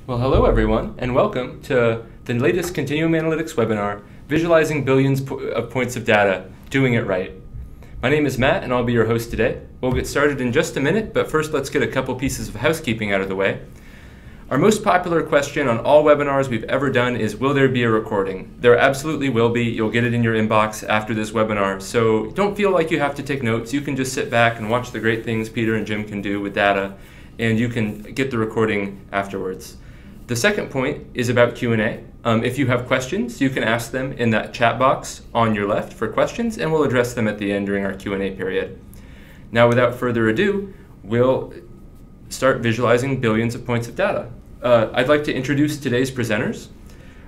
Well, hello everyone, and welcome to the latest Continuum Analytics webinar, Visualizing Billions of Points of Data, Doing It Right. My name is Matt, and I'll be your host today. We'll get started in just a minute, but first let's get a couple pieces of housekeeping out of the way. Our most popular question on all webinars we've ever done is, will there be a recording? There absolutely will be. You'll get it in your inbox after this webinar, so don't feel like you have to take notes. You can just sit back and watch the great things Peter and Jim can do with data, and you can get the recording afterwards. The second point is about Q&A. If you have questions, you can ask them in that chat box on your left for questions, and we'll address them at the end during our Q&A period. Now, without further ado, we'll start visualizing billions of points of data. I'd like to introduce today's presenters.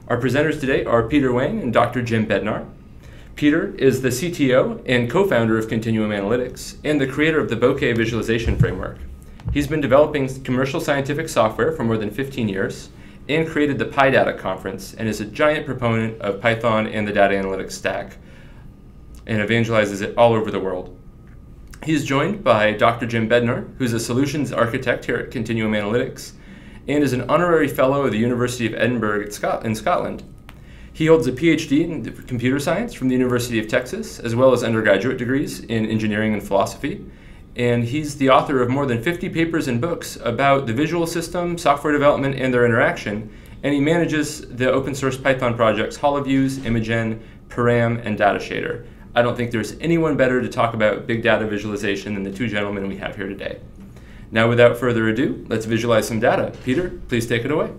Our presenters today are Peter Wang and Dr. Jim Bednar. Peter is the CTO and co-founder of Continuum Analytics and the creator of the bokeh visualization framework. He's been developing commercial scientific software for more than 15 years and created the PyData conference and is a giant proponent of Python and the data analytics stack and evangelizes it all over the world. He's joined by Dr. Jim Bednar, who's a solutions architect here at Continuum Analytics and is an honorary fellow of the University of Edinburgh in Scotland. He holds a PhD in computer science from the University of Texas, as well as undergraduate degrees in engineering and philosophy. And he's the author of more than 50 papers and books about the visual system, software development, and their interaction. And he manages the open source Python projects HoloViews, Imagen, Param, and datashader. I don't think there's anyone better to talk about big data visualization than the two gentlemen we have here today. Now, without further ado, let's visualize some data. Peter, please take it away.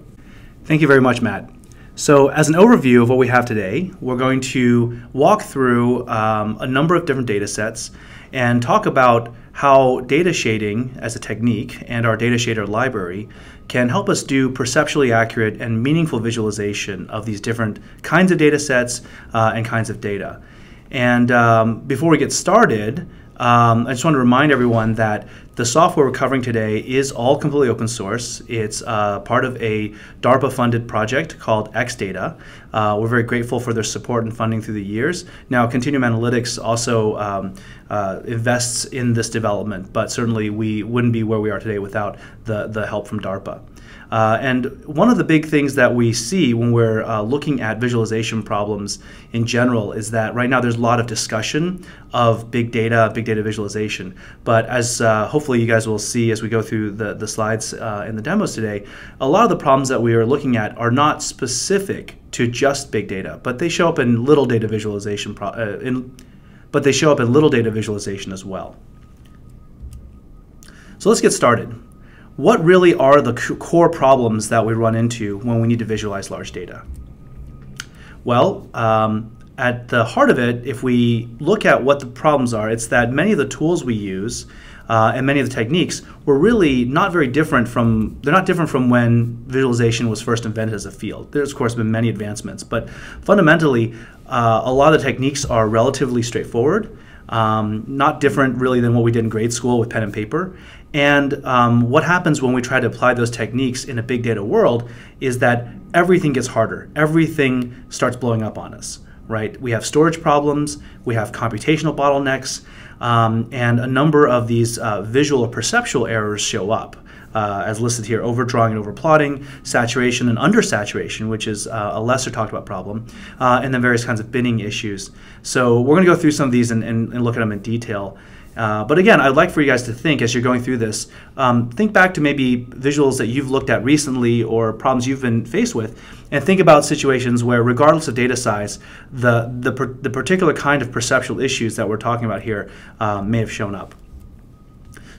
Thank you very much, Matt. So as an overview of what we have today, we're going to walk through a number of different data sets and talk about how data shading as a technique and our datashader library can help us do perceptually accurate and meaningful visualization of these different kinds of data sets and kinds of data. And before we get started, I just want to remind everyone that the software we're covering today is all completely open source. It's part of a DARPA-funded project called XData. We're very grateful for their support and funding through the years. Now, Continuum Analytics also invests in this development, but certainly we wouldn't be where we are today without the help from DARPA. And one of the big things that we see when we're looking at visualization problems in general is that right now there's a lot of discussion of big data visualization. But as hopefully you guys will see as we go through the slides in the demos today, a lot of the problems that we are looking at are not specific to just big data, but they show up in little data visualization as well. So let's get started. What really are the core problems that we run into when we need to visualize large data? Well, at the heart of it, if we look at what the problems are, it's that many of the tools we use and many of the techniques were really not very different from, they're not different from when visualization was first invented as a field. There's, of course, been many advancements, but fundamentally, a lot of the techniques are relatively straightforward, not different really than what we did in grade school with pen and paper. And what happens when we try to apply those techniques in a big data world is that everything gets harder. Everything starts blowing up on us, right? We have storage problems, we have computational bottlenecks, and a number of these visual or perceptual errors show up. As listed here, overdrawing and overplotting, saturation and undersaturation, which is a lesser talked about problem, and then various kinds of binning issues. So we're going to go through some of these and look at them in detail. But again, I'd like for you guys to think as you're going through this, think back to maybe visuals that you've looked at recently or problems you've been faced with, and think about situations where, regardless of data size, the particular kind of perceptual issues that we're talking about here may have shown up.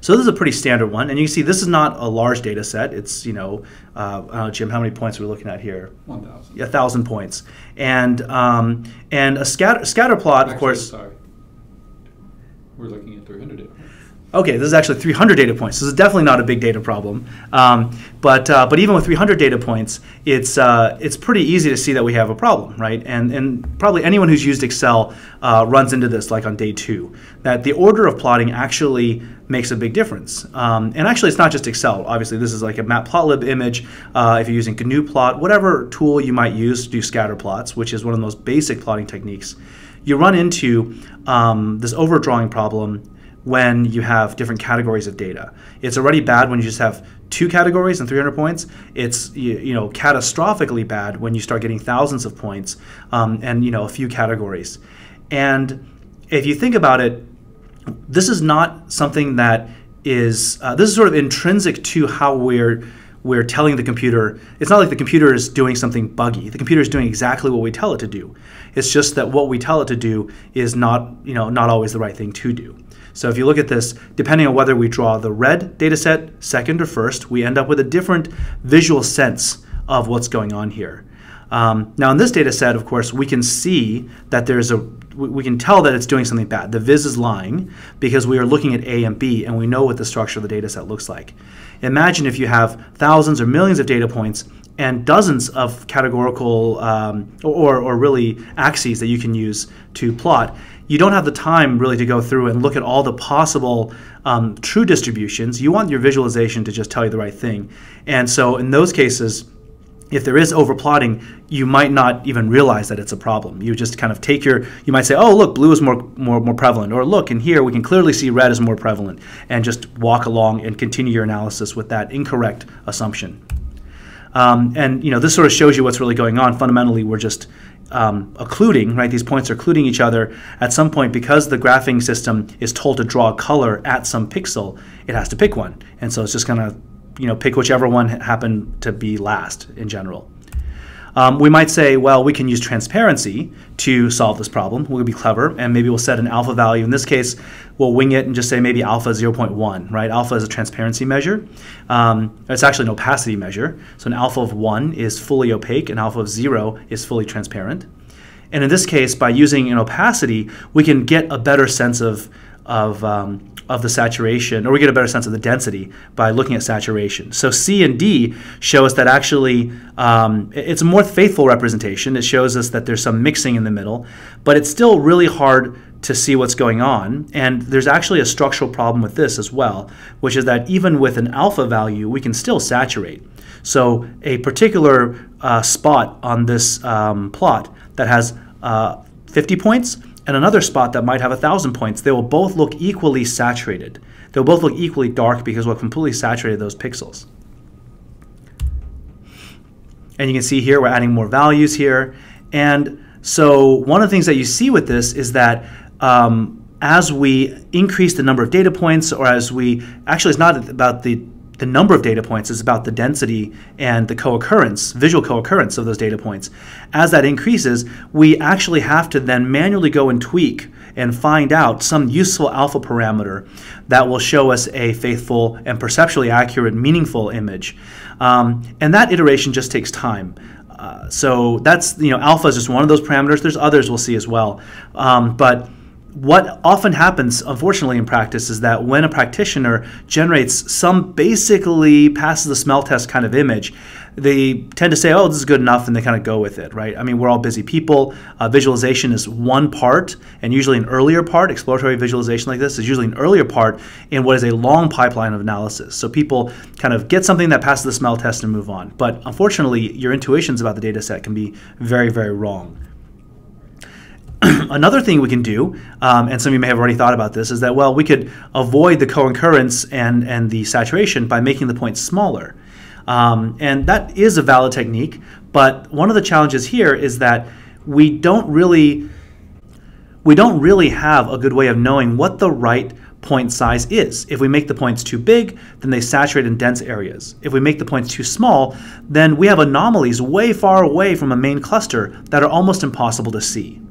So this is a pretty standard one, and you can see this is not a large data set. It's, I don't know, Jim, how many points are we looking at here? 1,000. Yeah, 1,000 points. And a scatter plot, of course. Sorry. We're looking at 300 data points. Okay, this is actually 300 data points. This is definitely not a big data problem. But even with 300 data points, it's pretty easy to see that we have a problem, right? And probably anyone who's used Excel runs into this, like on day 2, that the order of plotting actually makes a big difference. And actually, it's not just Excel. Obviously, this is like a Matplotlib image. If you're using GNU plot, whatever tool you might use to do scatter plots, which is one of the most basic plotting techniques, you run into this overdrawing problem when you have different categories of data. It's already bad when you just have 2 categories and 300 points. It's catastrophically bad when you start getting thousands of points and a few categories. And if you think about it, this is not something that is this is sort of intrinsic to how we're telling the computer. It's not like the computer is doing something buggy. The computer is doing exactly what we tell it to do. It's just that what we tell it to do is not always the right thing to do. So if you look at this, depending on whether we draw the red data set second or first, we end up with a different visual sense of what's going on here. Now in this data set, of course, we can see that we can tell that it's doing something bad. The viz is lying because we are looking at A and B and we know what the structure of the data set looks like. Imagine if you have thousands or millions of data points and dozens of categorical or really axes that you can use to plot. You don't have the time really to go through and look at all the possible true distributions. You want your visualization to just tell you the right thing. And so in those cases, if there is overplotting, you might not even realize that it's a problem. You just kind of you might say, oh, look, blue is more prevalent. Or look, in here we can clearly see red is more prevalent. And just walk along and continue your analysis with that incorrect assumption. And this sort of shows you what's really going on. Fundamentally, we're just occluding, right? These points are occluding each other. At some point, because the graphing system is told to draw a color at some pixel, it has to pick one. And so it's just going to pick whichever one happened to be last in general. We might say, well, we can use transparency to solve this problem. We'll be clever, and maybe we'll set an alpha value. In this case, we'll wing it and just say maybe alpha 0.1, right? Alpha is a transparency measure. It's actually an opacity measure. So an alpha of 1 is fully opaque, and alpha of 0 is fully transparent. And in this case, by using an opacity, we can get a better sense of the saturation, or we get a better sense of the density by looking at saturation. So C and D show us that actually it's a more faithful representation. It shows us that there's some mixing in the middle, but it's still really hard to see what's going on. And there's actually a structural problem with this as well, which is that even with an alpha value, we can still saturate. So a particular spot on this plot that has 50 points, and another spot that might have 1,000 points, they will both look equally saturated. They'll both look equally dark because we've completely saturated those pixels. And you can see here we're adding more values here. And so one of the things that you see with this is that as we increase the number of data points, or as we, actually it's not about the number of data points, is about the density and the co-occurrence, visual co-occurrence of those data points. As that increases, we actually have to then manually go and tweak and find out some useful alpha parameter that will show us a faithful and perceptually accurate, meaningful image. And that iteration just takes time. So that's, alpha is just one of those parameters. There's others we'll see as well. But what often happens, unfortunately, in practice is that when a practitioner generates some basically passes the smell test kind of image, they tend to say, oh, this is good enough, and they kind of go with it, right? I mean, we're all busy people. Visualization is one part, and usually an earlier part. Exploratory visualization like this is usually an earlier part in what is a long pipeline of analysis. So people kind of get something that passes the smell test and move on. But unfortunately, your intuitions about the data set can be very, very wrong. Another thing we can do, and some of you may have already thought about this, is that, well, we could avoid the co-occurrence and the saturation by making the points smaller. And that is a valid technique, but one of the challenges here is that we don't really have a good way of knowing what the right point size is. If we make the points too big, then they saturate in dense areas. If we make the points too small, then we have anomalies way far away from a main cluster that are almost impossible to see.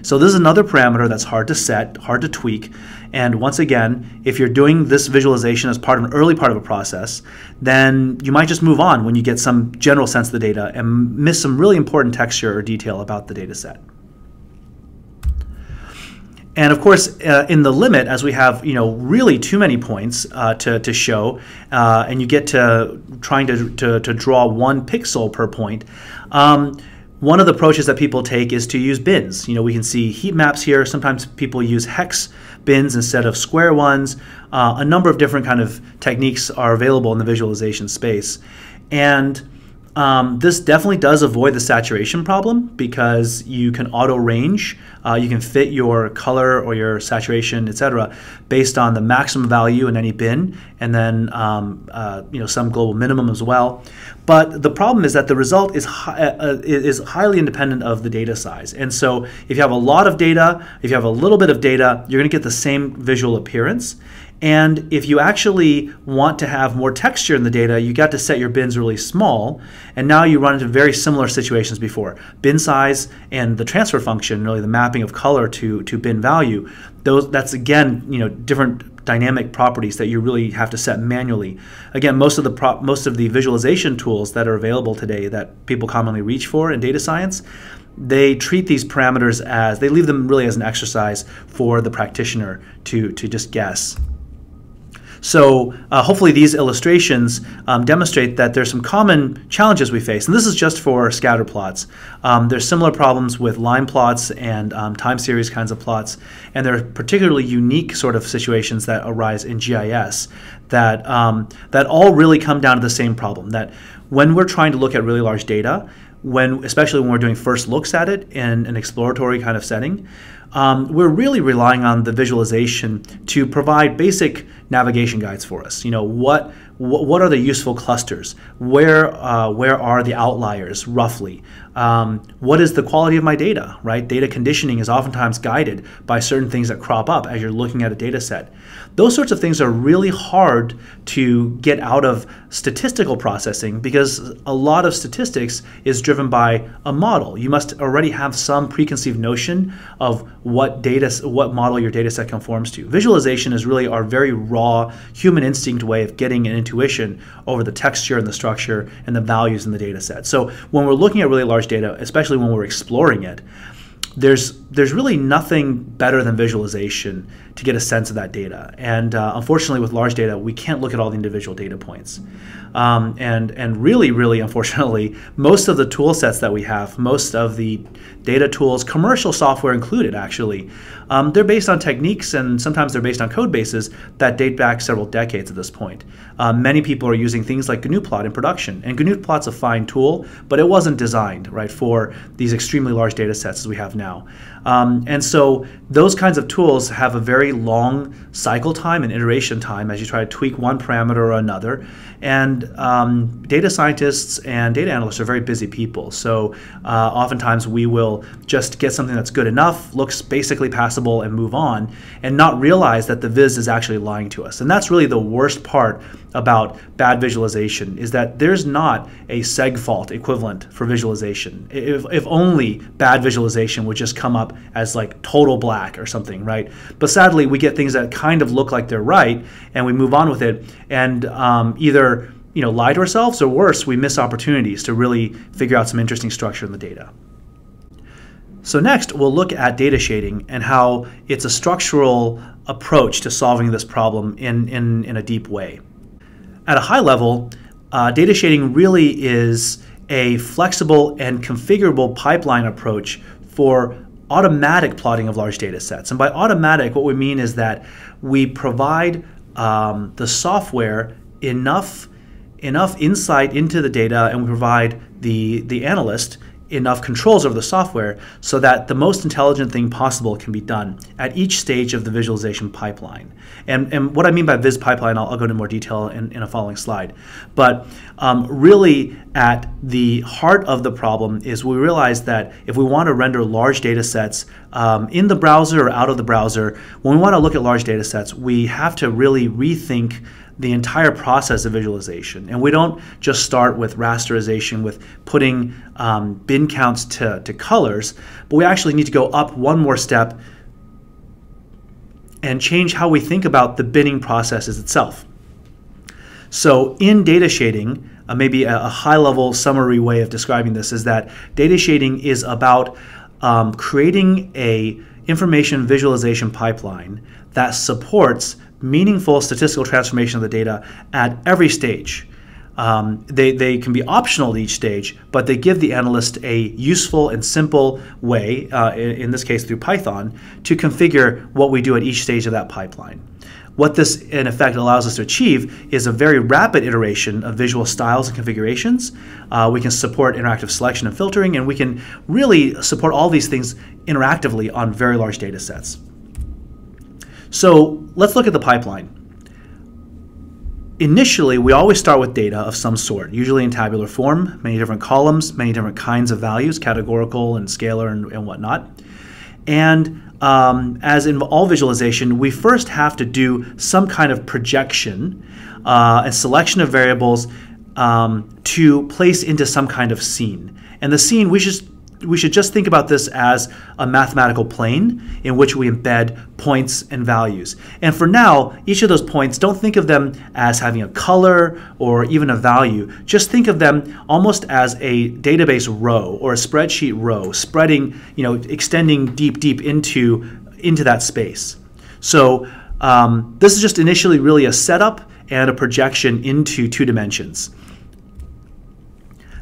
So this is another parameter that's hard to set, hard to tweak. And once again, if you're doing this visualization as part of an early part of a process, then you might just move on when you get some general sense of the data and miss some really important texture or detail about the data set. And of course, in the limit, as we have really too many points to show, and you get to trying to draw 1 pixel per point, one of the approaches that people take is to use bins. We can see heat maps here. Sometimes people use hex bins instead of square ones. A number of different kind of techniques are available in the visualization space. And This definitely does avoid the saturation problem because you can auto range. You can fit your color or your saturation, etc., based on the maximum value in any bin, and then some global minimum as well. But the problem is that the result is highly independent of the data size. And so if you have a lot of data, if you have a little bit of data, you're going to get the same visual appearance. And if you actually want to have more texture in the data, you got to set your bins really small. And now you run into very similar situations before. Bin size and the transfer function, really the mapping of color to bin value, that's again, different dynamic properties that you really have to set manually. Again, most of the visualization tools that are available today that people commonly reach for in data science, they treat these parameters they leave them really as an exercise for the practitioner to just guess. So hopefully these illustrations demonstrate that there's some common challenges we face. And this is just for scatter plots. There's similar problems with line plots and time series kinds of plots. And there are particularly unique sort of situations that arise in GIS that all really come down to the same problem, that when we're trying to look at really large data, especially when we're doing first looks at it in an exploratory kind of setting, we're really relying on the visualization to provide basic navigation guides for us. What are the useful clusters? Where are the outliers roughly? What is the quality of my data, right? Data conditioning is oftentimes guided by certain things that crop up as you're looking at a data set. Those sorts of things are really hard to get out of statistical processing because a lot of statistics is driven by a model. You must already have some preconceived notion of what model your data set conforms to. Visualization is really our very raw human instinct way of getting an intuition over the texture and the structure and the values in the data set. So when we're looking at really large data, especially when we're exploring it, there's really nothing better than visualization to get a sense of that data. And unfortunately, with large data, we can't look at all the individual data points. And really, unfortunately, most of the tool sets that we have, most of the data tools, commercial software included actually, they're based on techniques and sometimes they're based on code bases that date back several decades at this point. Many people are using things like GNU plot in production. And GNU plot's a fine tool, but it wasn't designed for these extremely large data sets as we have now. And so those kinds of tools have a very long cycle time and iteration time as you try to tweak one parameter or another. And data scientists and data analysts are very busy people. So oftentimes we will just get something that's good enough, looks basically passable, and move on, and not realize that the viz is actually lying to us. And that's really the worst part about bad visualization, is that there's not a segfault equivalent for visualization. If only bad visualization would just come up as like total black or something, right? But sadly, we get things that kind of look like they're right, and we move on with it, and either lie to ourselves, or worse, we miss opportunities to really figure out some interesting structure in the data. So next, we'll look at data shading and how it's a structural approach to solving this problem in a deep way. At a high level, data shading really is a flexible and configurable pipeline approach for automatic plotting of large data sets. And by automatic, what we mean is that we provide the software enough insight into the data, and we provide the analyst enough controls over the software so that the most intelligent thing possible can be done at each stage of the visualization pipeline. And what I mean by viz pipeline, I'll go into more detail in a following slide. But really at the heart of the problem is we realize that if we want to render large data sets in the browser or out of the browser, when we want to look at large data sets, we have to really rethink the entire process of visualization. And we don't just start with rasterization, with putting bin counts to colors, but we actually need to go up one more step and change how we think about the binning processes itself. So in data shading, maybe a high-level summary way of describing this is that data shading is about creating a information visualization pipeline that supports meaningful statistical transformation of the data at every stage. They can be optional at each stage, but they give the analyst a useful and simple way, in this case through Python, to configure what we do at each stage of that pipeline. what this in effect allows us to achieve is a very rapid iteration of visual styles and configurations. We can support interactive selection and filtering, and we can really support all these things interactively on very large data sets. So let's look at the pipeline. Initially, we always start with data of some sort, usually in tabular form, many different columns, many different kinds of values, categorical and scalar and whatnot. And as in all visualization, we first have to do some kind of projection and selection of variables to place into some kind of scene. And the scene, we should just think about this as a mathematical plane in which we embed points and values. And for now, each of those points, don't think of them as having a color or even a value. Just think of them almost as a database row or a spreadsheet row, spreading, extending deep into that space. So this is just initially really a setup and a projection into 2 dimensions.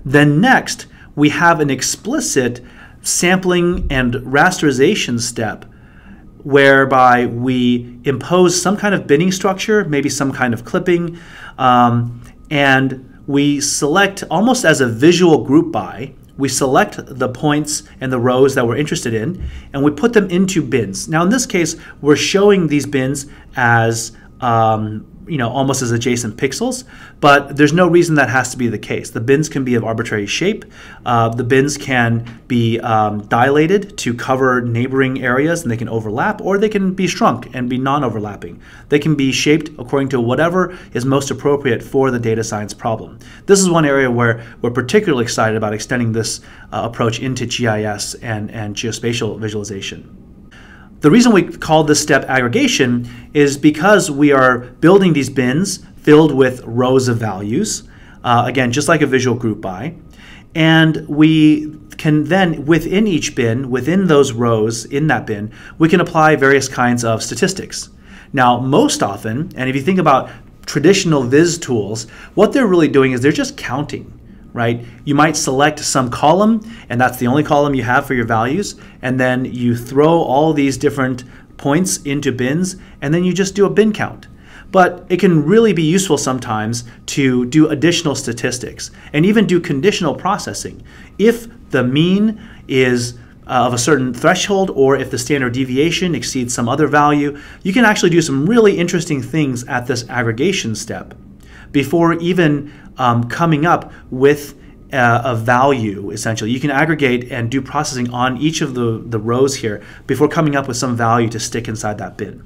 Then next, we have an explicit sampling and rasterization step whereby we impose some kind of binning structure, maybe some kind of clipping, and we select almost as a visual group by. We select the points and the rows that we're interested in, and we put them into bins. Now in this case, we're showing these bins as almost as adjacent pixels, but there's no reason that has to be the case. The bins can be of arbitrary shape. The bins can be dilated to cover neighboring areas, and they can overlap, or they can be shrunk and be non-overlapping. They can be shaped according to whatever is most appropriate for the data science problem. This is one area where we're particularly excited about extending this approach into GIS and geospatial visualization. The reason we call this step aggregation is because we are building these bins filled with rows of values, again, just like a visual group by. And we can then, within each bin, within those rows in that bin, we can apply various kinds of statistics. Now, most often, and if you think about traditional viz tools, what they're really doing is they're just counting. Right? You might select some column, and that's the only column you have for your values, and then you throw all these different points into bins, and then you just do a bin count. But it can really be useful sometimes to do additional statistics and even do conditional processing. If the mean is of a certain threshold, or if the standard deviation exceeds some other value, you can actually do some really interesting things at this aggregation step before even coming up with a value, essentially. You can aggregate and do processing on each of the rows here before coming up with some value to stick inside that bin.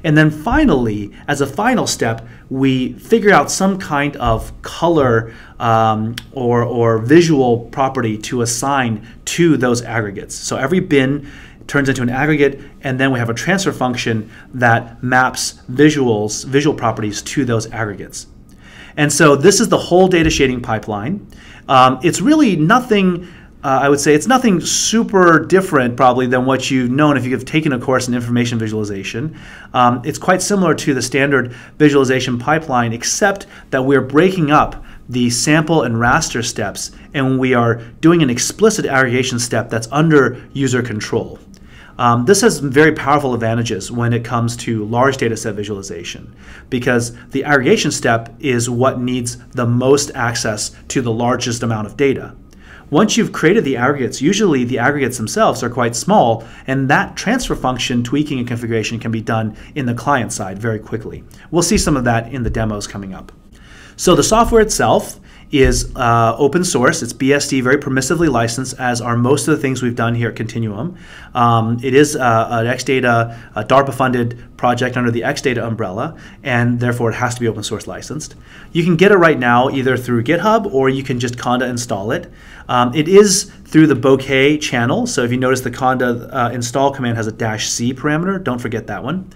And then finally, as a final step, we figure out some kind of color or visual property to assign to those aggregates. So every bin turns into an aggregate, and then we have a transfer function that maps visual properties to those aggregates. And so this is the whole data shading pipeline. It's really nothing, I would say, it's nothing super different probably than what you've known if you've taken a course in information visualization. It's quite similar to the standard visualization pipeline, except that we're breaking up the sample and raster steps, and we are doing an explicit aggregation step that's under user control. This has very powerful advantages when it comes to large data set visualization, because the aggregation step is what needs the most access to the largest amount of data. Once you've created the aggregates, usually the aggregates themselves are quite small, and that transfer function tweaking and configuration can be done in the client side very quickly. We'll see some of that in the demos coming up. So the software itself is open source. It's BSD, very permissively licensed, as are most of the things we've done here at Continuum. It is an XData, a DARPA-funded project under the XData umbrella, and therefore it has to be open source licensed. You can get it right now either through GitHub, or you can just Conda install it. It is through the bouquet channel, so if you notice the Conda install command has a -c parameter, don't forget that one.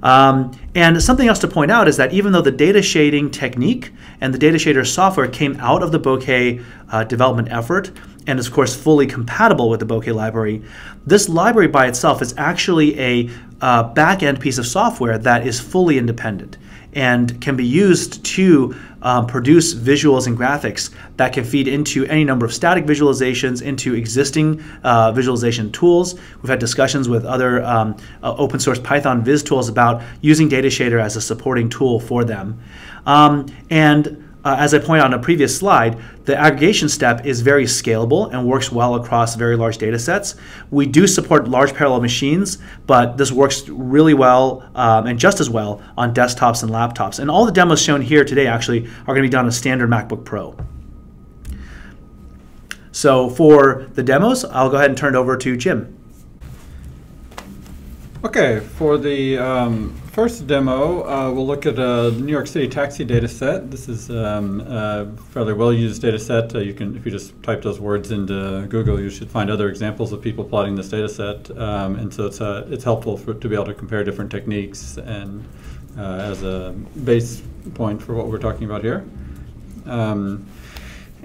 And something else to point out is that even though the data shading technique and the datashader software came out of the bouquet development effort and is of course fully compatible with the bouquet library, this library by itself is actually a back-end piece of software that is fully independent and can be used to produce visuals and graphics that can feed into any number of static visualizations, into existing visualization tools. We've had discussions with other open source Python viz tools about using datashader as a supporting tool for them. As I pointed out on a previous slide, the aggregation step is very scalable and works well across very large data sets. We do support large parallel machines, but this works really well and just as well on desktops and laptops. And all the demos shown here today actually are going to be done on a standard MacBook Pro. So for the demos, I'll go ahead and turn it over to Jim. Okay, for the first demo, we'll look at a New York City taxi data set. This is a fairly well-used data set. If you just type those words into Google, you should find other examples of people plotting this data set. And so it's helpful to be able to compare different techniques and as a base point for what we're talking about here.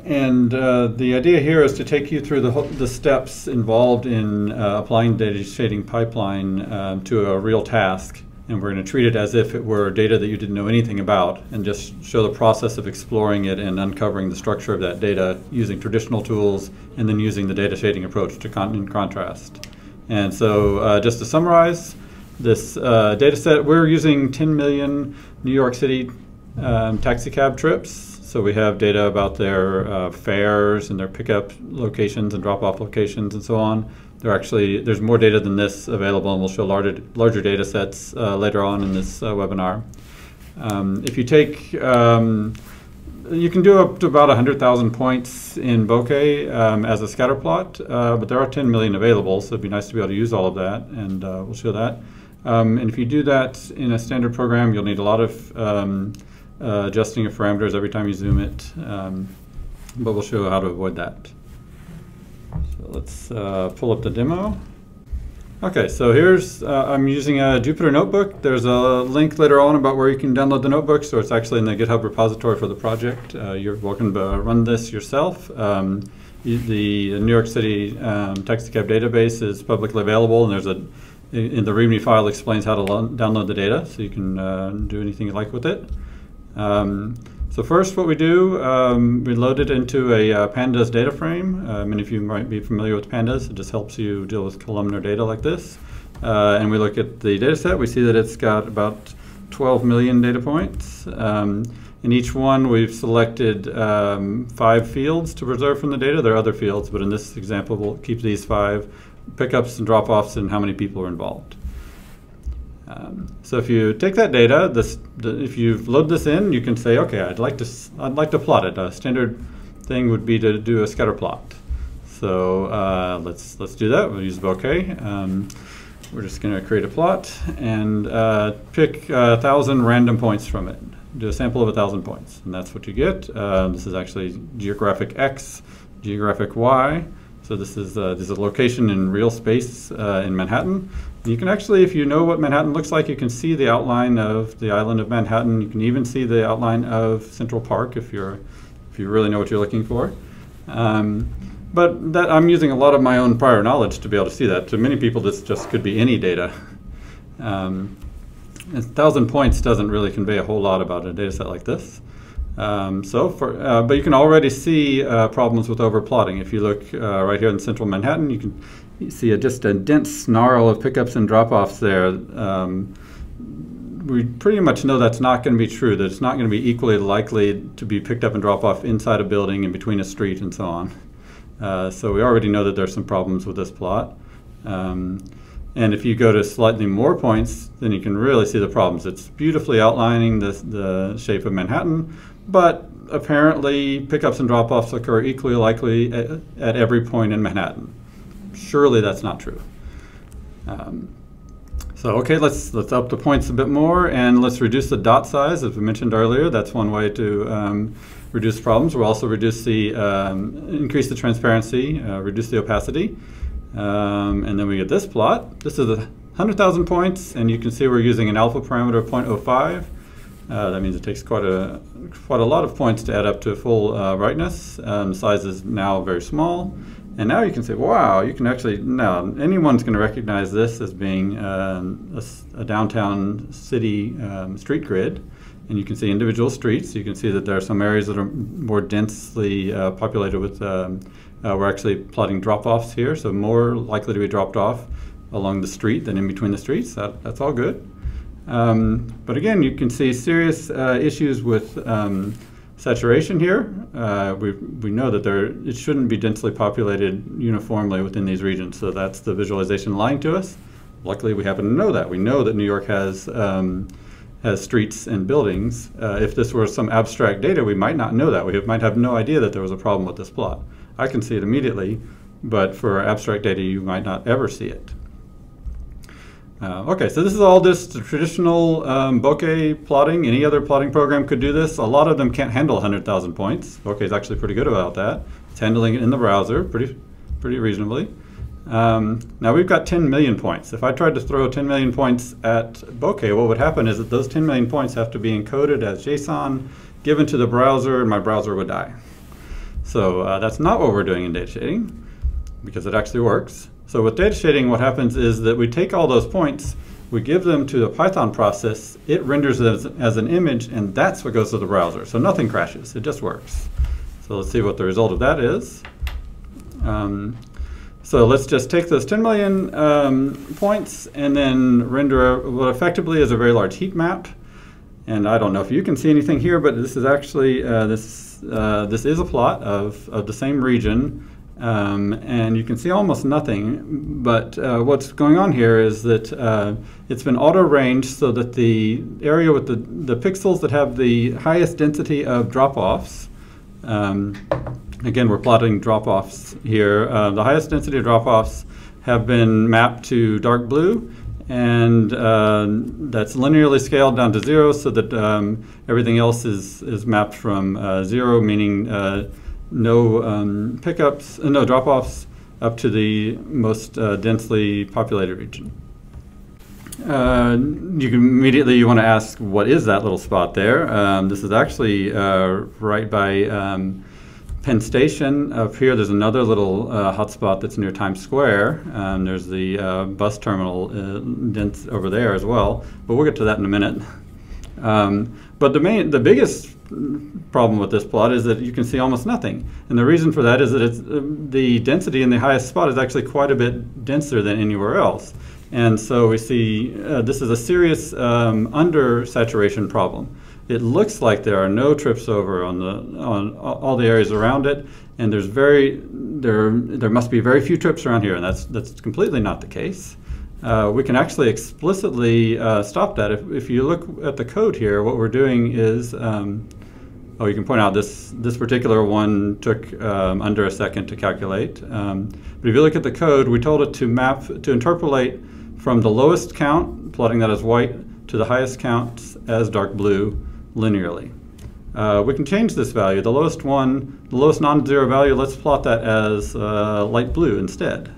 The idea here is to take you through the steps involved in applying data shading pipeline to a real task. And we're going to treat it as if it were data that you didn't know anything about, and just show the process of exploring it and uncovering the structure of that data using traditional tools, and then using the data shading approach in contrast. And so just to summarize this data set, we're using 10 million New York City taxi cab trips. So we have data about their fares and their pickup locations and drop-off locations and so on. There's more data than this available, and we'll show larger data sets later on in this webinar. If you take, you can do up to about 100,000 points in bokeh as a scatter plot, but there are 10 million available, so it'd be nice to be able to use all of that, and we'll show that. And if you do that in a standard program, you'll need a lot of adjusting of parameters every time you zoom it, but we'll show how to avoid that. So let's pull up the demo. Okay, so here's, I'm using a Jupyter Notebook. There's a link later on about where you can download the notebook, so it's actually in the GitHub repository for the project. You're welcome to run this yourself. The New York City taxi cab database is publicly available, and there's in the README file explains how to download the data, so you can do anything you like with it. So first what we do, we load it into a pandas data frame. Many of you might be familiar with pandas. It just helps you deal with columnar data like this. And we look at the data set. We see that it's got about 12 million data points. In each one we've selected 5 fields to preserve from the data. There are other fields, but in this example we'll keep these 5: pickups and drop-offs and how many people are involved. So if you take that data, if you load this in, you can say, okay, I'd like to plot it. A standard thing would be to do a scatter plot. So let's do that. We'll use bokeh. We're just going to create a plot and pick 1,000 random points from it. Do a sample of 1,000 points, and that's what you get. This is actually geographic X, geographic Y. So this is a location in real space in Manhattan. You can actually, if you know what Manhattan looks like, you can see the outline of the island of Manhattan. You can even see the outline of Central Park if you really know what you're looking for. But that, I'm using a lot of my own prior knowledge to be able to see that. To many people, this just could be any data. 1,000 points doesn't really convey a whole lot about a data set like this. But you can already see problems with overplotting. If you look right here in central Manhattan, you can see just a dense snarl of pickups and drop-offs there. We pretty much know that's not going to be true, that it's not going to be equally likely to be picked up and drop off inside a building and between a street and so on. So we already know that there's some problems with this plot. And if you go to slightly more points, then you can really see the problems. It's beautifully outlining the shape of Manhattan, but apparently pickups and drop-offs occur equally likely at every point in Manhattan. Surely that's not true. So okay, let's up the points a bit more, and let's reduce the dot size, as we mentioned earlier. That's one way to reduce problems. We'll also reduce increase the transparency, reduce the opacity. And then we get this plot. This is 100,000 points, and you can see we're using an alpha parameter of 0.05. That means it takes quite a lot of points to add up to full brightness. The size is now very small. And now you can say, wow, you can actually, now anyone's going to recognize this as being a downtown city street grid. And you can see individual streets. You can see that there are some areas that are more densely populated with, we're actually plotting drop-offs here, so more likely to be dropped off along the street than in between the streets. That's all good. But again, you can see serious issues with saturation here. We know that it shouldn't be densely populated uniformly within these regions, so that's the visualization lying to us. Luckily, we happen to know that. We know that New York has streets and buildings. If this were some abstract data, we might not know that. We might have no idea that there was a problem with this plot. I can see it immediately, but for abstract data, you might not ever see it. Okay, so this is all just traditional bokeh plotting. Any other plotting program could do this. A lot of them can't handle 100,000 points. Bokeh is actually pretty good about that. It's handling it in the browser pretty reasonably. Now we've got 10 million points. If I tried to throw 10 million points at bokeh, what would happen is that those 10 million points have to be encoded as JSON, given to the browser, and my browser would die. So that's not what we're doing in data shading, because it actually works. So with data shading, what happens is that we take all those points, we give them to the Python process, it renders it as an image, and that's what goes to the browser. So nothing crashes, it just works. So let's see what the result of that is. So let's just take those 10 million points and then render what effectively is a very large heat map. And I don't know if you can see anything here, but this is actually, this is a plot of the same region. And you can see almost nothing, but what's going on here is that it's been auto-ranged so that the area with the pixels that have the highest density of drop-offs, again, we're plotting drop-offs here, the highest density of drop-offs have been mapped to dark blue, and that's linearly scaled down to 0 so that everything else is mapped from 0, meaning no pickups, no drop-offs, up to the most densely populated region. You can immediately you want to ask, what is that little spot there? This is actually right by Penn Station. Up here, there's another little hotspot that's near Times Square. There's the bus terminal dense over there as well, but we'll get to that in a minute. But the biggest problem with this plot is that you can see almost nothing, and the reason for that is that the density in the highest spot is actually quite a bit denser than anywhere else, and so we see this is a serious under-saturation problem. It looks like there are no trips over on all the areas around it, and there must be very few trips around here, and that's completely not the case. We can actually explicitly stop that. If you look at the code here, what we're doing is, you can point out this particular one took under a second to calculate. But if you look at the code, we told it to interpolate from the lowest count, plotting that as white, to the highest count as dark blue linearly. We can change this value. The lowest non-zero value, let's plot that as light blue instead.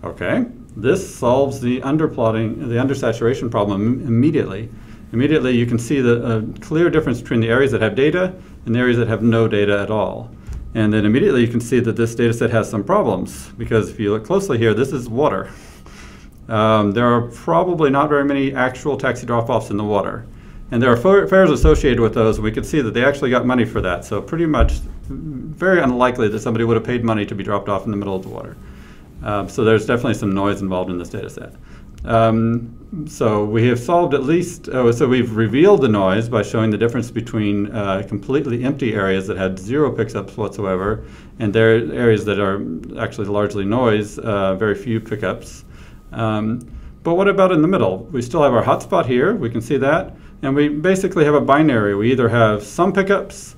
Okay. This solves the undersaturation problem immediately. Immediately you can see a clear difference between the areas that have data and the areas that have no data at all. And then immediately you can see that this data set has some problems, because if you look closely here, this is water. There are probably not very many actual taxi drop-offs in the water. And there are fares associated with those. We could see that they actually got money for that. So pretty much very unlikely that somebody would have paid money to be dropped off in the middle of the water. So there's definitely some noise involved in this data set. So we have solved at least, so we've revealed the noise by showing the difference between completely empty areas that had 0 pickups whatsoever, and there are areas that are actually largely noise, very few pickups. But what about in the middle? We still have our hotspot here, we can see that, and we basically have a binary. We either have some pickups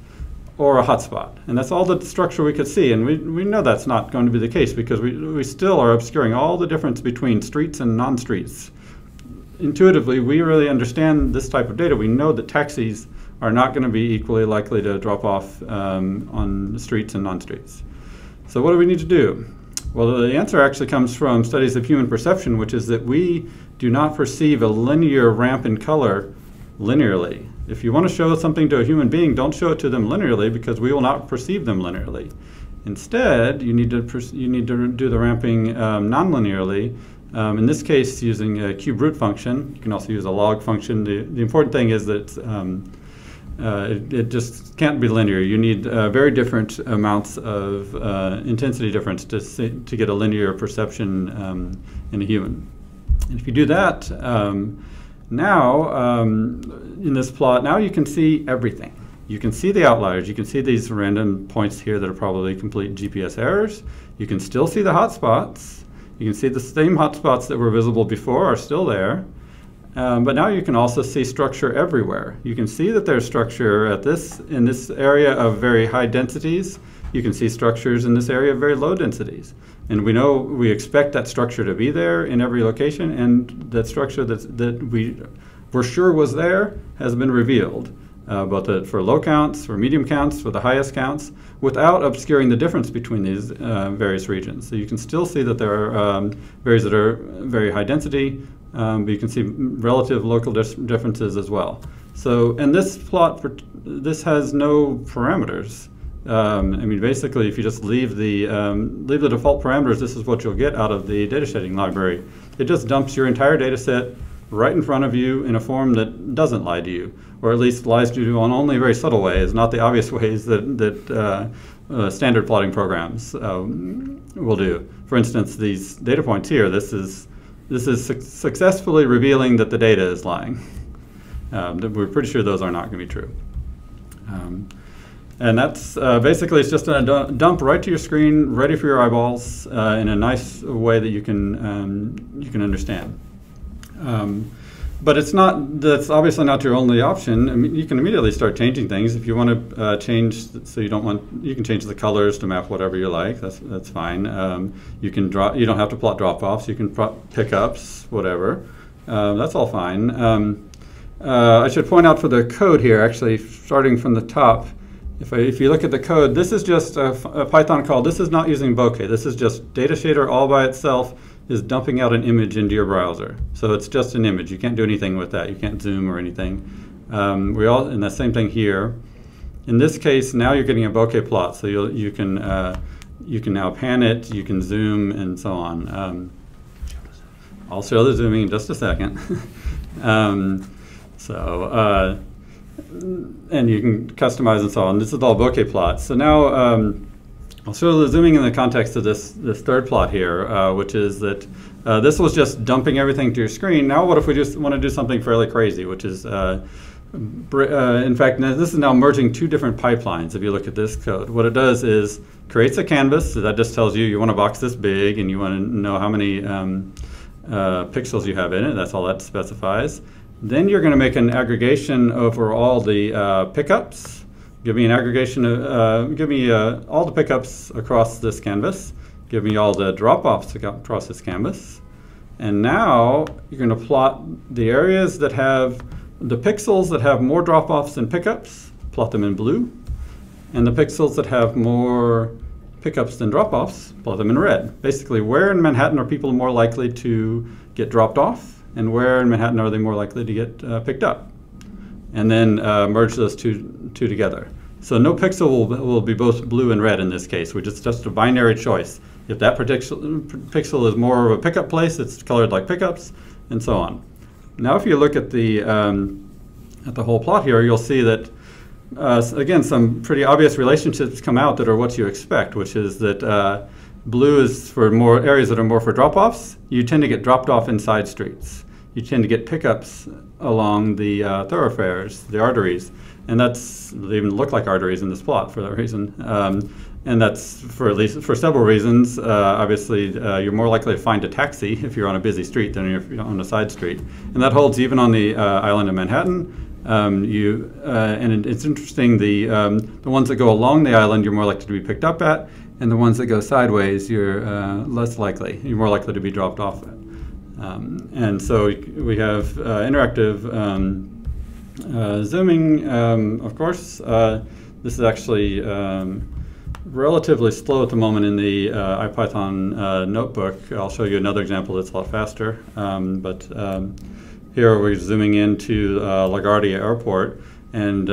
or a hotspot, and that's all the structure we could see, and we know that's not going to be the case, because we still are obscuring all the difference between streets and non-streets. Intuitively, we really understand this type of data. We know that taxis are not going to be equally likely to drop off on streets and non-streets. So what do we need to do? Well, the answer actually comes from studies of human perception, which is that we do not perceive a linear ramp in color linearly. If you want to show something to a human being, don't show it to them linearly, because we will not perceive them linearly. Instead, you need to do the ramping non-linearly, In this case, using a cube-root function. You can also use a log function. The important thing is that it just can't be linear. You need very different amounts of intensity difference to get a linear perception in a human. And if you do that, now in this plot, now you can see everything. You can see the outliers. You can see these random points here that are probably complete GPS errors. You can still see the hotspots. You can see the same hotspots that were visible before are still there. But now you can also see structure everywhere. You can see that there's structure in this area of very high densities. You can see structures in this area of very low densities. And we expect that structure to be there in every location, and that structure that we were sure was there has been revealed, both for low counts, for medium counts, for the highest counts, without obscuring the difference between these various regions. So you can still see that there are areas that are very high density, but you can see relative local differences as well. So, and this plot, this has no parameters. I mean, basically, if you just leave the default parameters, this is what you'll get out of the datashading library. It just dumps your entire data set right in front of you in a form that doesn't lie to you, or at least lies to you in only very subtle ways, not the obvious ways that standard plotting programs will do. For instance, these data points here, this is successfully revealing that the data is lying. We're pretty sure those are not going to be true. And that's basically, it's just a dump right to your screen, ready for your eyeballs, in a nice way that you can understand. But that's obviously not your only option. I mean, you can immediately start changing things. If you want to change, so you can change the colors to map whatever you like. That's fine. You don't have to plot drop-offs. You can plot pickups, whatever. That's all fine. I should point out for the code here, actually, starting from the top, if you look at the code, this is just a Python call. This is not using bokeh. This is just datashader all by itself is dumping out an image into your browser. So it's just an image. You can't do anything with that. You can't zoom or anything. And the same thing here. In this case, now you're getting a bokeh plot. So you can now pan it, you can zoom, and so on. I'll show the zooming in just a second. And you can customize and so on. This is all bokeh plots. So now I'll show the zooming in the context of this third plot here, which is that this was just dumping everything to your screen. Now what if we just want to do something fairly crazy, which is, in fact, this is now merging two different pipelines if you look at this code. What it does is creates a canvas, so that just tells you want a box this big and you want to know how many pixels you have in it. That's all that specifies. Then you're going to make an aggregation over all the pickups. Give me an aggregation of, give me all the pickups across this canvas. Give me all the drop-offs across this canvas. And now you're going to plot the areas that have the pixels that have more drop-offs than pickups, plot them in blue. And the pixels that have more pickups than drop-offs, plot them in red. Basically, where in Manhattan are people more likely to get dropped off? And where in Manhattan are they more likely to get picked up? And then merge those two together. So no pixel will be both blue and red in this case, which is just a binary choice. If that pixel is more of a pickup place, it's colored like pickups, and so on. Now if you look at the whole plot here, you'll see that, again, some pretty obvious relationships come out that are what you expect, which is that blue is for more areas that are more for drop-offs. You tend to get dropped off in side streets. You tend to get pickups along the thoroughfares, the arteries. And they even look like arteries in this plot for that reason. And that's for at least for several reasons. Obviously, you're more likely to find a taxi if you're on a busy street than if you're on a side street. And that holds even on the island of Manhattan. And it's interesting, the ones that go along the island, you're more likely to be picked up at. And the ones that go sideways, you're less likely. You're more likely to be dropped off at. And so we have interactive zooming, of course. This is actually relatively slow at the moment in the IPython notebook. I'll show you another example that's a lot faster. Here we're zooming into LaGuardia Airport, and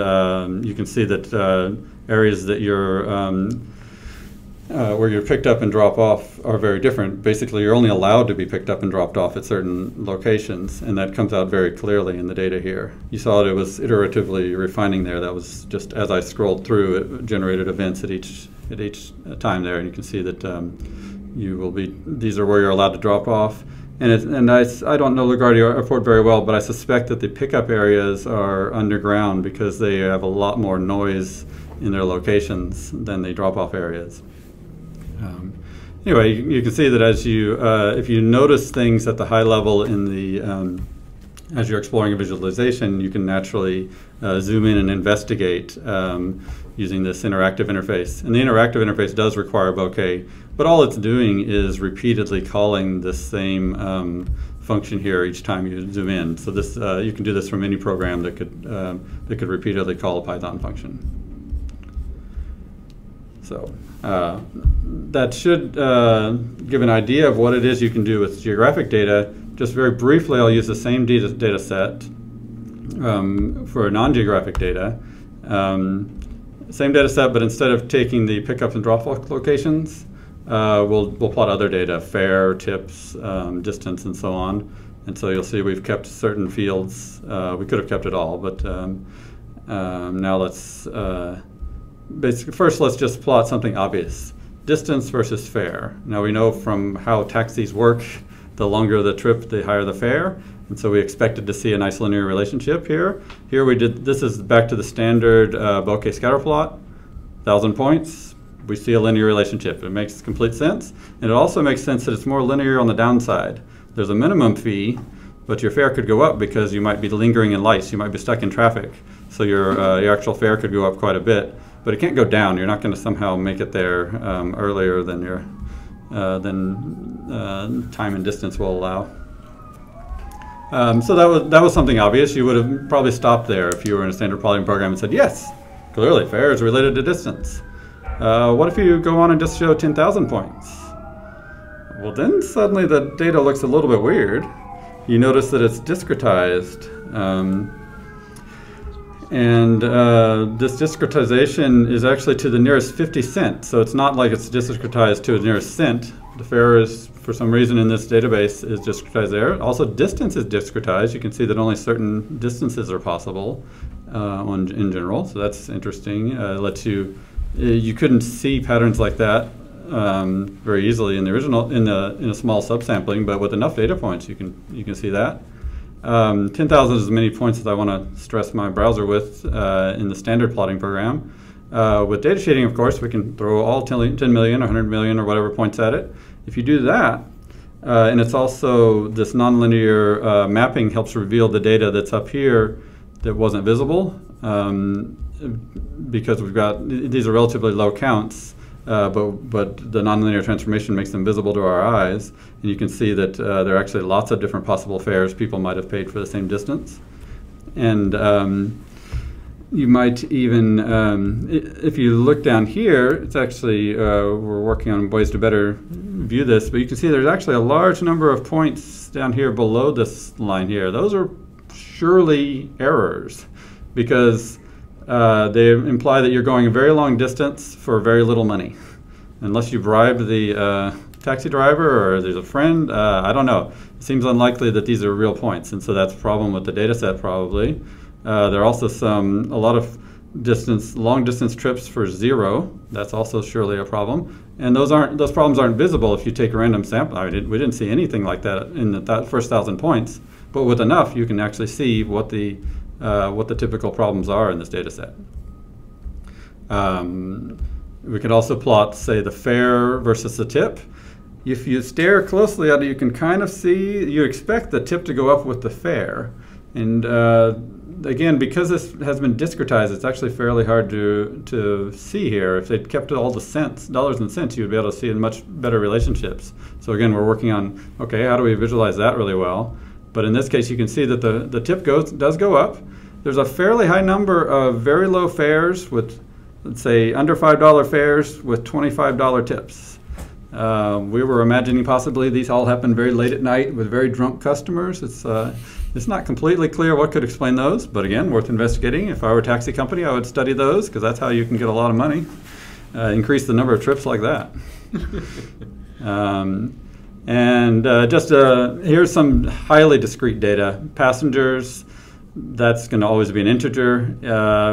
you can see that areas that you're where you're picked up and drop off are very different. Basically, you're only allowed to be picked up and dropped off at certain locations, and that comes out very clearly in the data here. You saw it was iteratively refining there. That was just as I scrolled through, it generated events at each time there, and you can see that these are where you're allowed to drop off. And I don't know LaGuardia Airport very well, but I suspect that the pickup areas are underground because they have a lot more noise in their locations than the drop-off areas. Anyway, you can see that as if you notice things at the high level in the as you're exploring a visualization, you can naturally zoom in and investigate using this interactive interface. And the interactive interface does require bokeh, but all it's doing is repeatedly calling the same function here each time you zoom in. So this you can do this from any program that could repeatedly call a Python function. So that should give an idea of what it is you can do with geographic data. Just very briefly, I'll use the same data set for non-geographic data. Same data set, but instead of taking the pickup and drop-off locations, we'll plot other data, fare, tips, distance, and so on. And so you'll see we've kept certain fields. We could have kept it all, but now let's let's just plot something obvious. Distance versus fare. Now we know from how taxis work, the longer the trip, the higher the fare. And so we expected to see a nice linear relationship here. Here we did, this is back to the standard bokeh scatter plot, 1,000 points. We see a linear relationship. It makes complete sense. And it also makes sense that it's more linear on the downside. There's a minimum fee, but your fare could go up because you might be lingering in lights. You might be stuck in traffic. So your actual fare could go up quite a bit. But it can't go down. You're not going to somehow make it there earlier than your time and distance will allow. So that was something obvious. You would have probably stopped there if you were in a standard plotting program and said, yes, clearly fare is related to distance. What if you go on and just show 10,000 points? Well, then suddenly the data looks a little bit weird. You notice that it's discretized. This discretization is actually to the nearest 50 cent. So it's not like it's discretized to the nearest cent. The fare is, for some reason in this database, is discretized there. Also, distance is discretized. You can see that only certain distances are possible in general. So that's interesting. Lets you couldn't see patterns like that very easily in the original in a small subsampling, but with enough data points, you can see that. 10,000 is as many points as I want to stress my browser with in the standard plotting program. With data shading, of course, we can throw all 10 million or 100 million or whatever points at it. If you do that, and it's also this nonlinear mapping helps reveal the data that's up here that wasn't visible because we've got, these are relatively low counts. But the nonlinear transformation makes them visible to our eyes, and you can see that there are actually lots of different possible fares people might have paid for the same distance. And you might even, if you look down here, it's actually, we're working on ways to better view this, but you can see there's actually a large number of points down here below this line here. Those are surely errors, because they imply that you're going a very long distance for very little money. Unless you bribe the taxi driver or there's a friend, I don't know. It seems unlikely that these are real points, and so that's a problem with the data set probably. There are also a lot of long distance trips for 0. That's also surely a problem. And those problems aren't visible if you take a random sample. We didn't see anything like that in that first 1,000 points, but with enough you can actually see what the typical problems are in this data set. We could also plot, say, the fare versus the tip. If you stare closely at it, you can kind of see, you expect the tip to go up with the fare. And again, because this has been discretized, it's actually fairly hard to see here. If they'd kept all the cents, dollars and cents, you would be able to see in much better relationships. So again, we're working on, okay, how do we visualize that really well? But in this case, you can see that the tip does go up. There's a fairly high number of very low fares with, let's say, under $5 fares with $25 tips. We were imagining possibly these all happened very late at night with very drunk customers. It's not completely clear what could explain those, but again, worth investigating. If I were a taxi company, I would study those because that's how you can get a lot of money. increase the number of trips like that. Here's some highly discrete data. Passengers, that's going to always be an integer